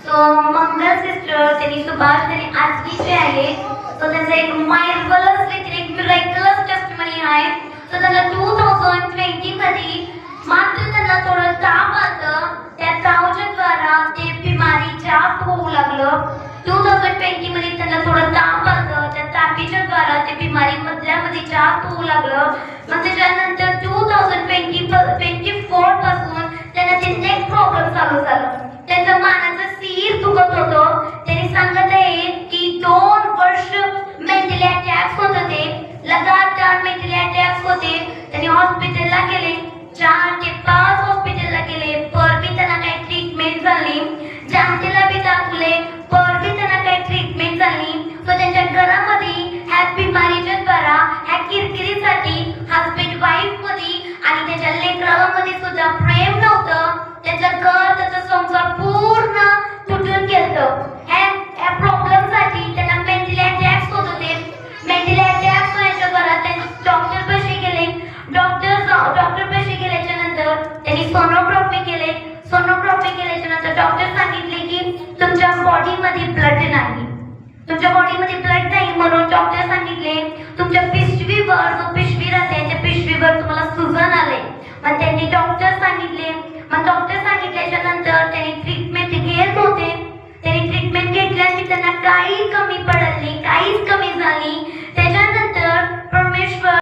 So मंगल sister त्यांनी सुभाष त्यांनी आजकीचे आहे. सो त्यांचा एक मार्वलस एक मिराकलस टेस्टिमनी आहे. सो त्यांना 2020 मध्ये मात्र त्यांना थोडं ताप आलं. त्या तावाच्या द्वारा ते बिमारी जास्त होऊ लागलं. 2020 मध्ये त्यांना थोडं ताप आलं. त्या तापीच्या द्वारा ते बिमारी मधल्यामध्ये जास्त होऊ लागलं. मग त्याच्यानंतर 2024 पासून त्यांना ते नेक प्रॉब्लेम चालू झालं. त्यांचं मानाचं सीर दुखत होतं. त्यांनी सांगत आहे की 2 वर्ष मेंटली अटॅक्स होत होते. लगातार मेंटली अटॅक्स होते. त्यांनी हॉस्पिटलला गेले. 4 ते 5 हॉस्पिटलला गेले. पर बी त्यांना काही ट्रीटमेंट झाली. जामतेला बी दाखवले. पर बी त्यांना काही ट्रीटमेंट झाली. तो त्यांच्या घरामध्ये ह्या बिमारीच्या द्वारा ह्या किरकिरीसाठी हस्बंड वाईफ मध्ये आणि त्याच्या लेकरामध्ये सुद्धा प्रेम नव्हतं. त्याचं घर त्याचा संसार पूर्ण तुटून गेलं. ह्या प्रॉब्लेमसाठी त्यांना मेंटली अटॅक्स होत होते. मेंटली अटॅक्स होण्याच्या घरात त्यांनी डॉक्टर पाशी गेले. डॉक्टर पाशी गेल्याच्या नंतर त्यांनी सोनोग्राफी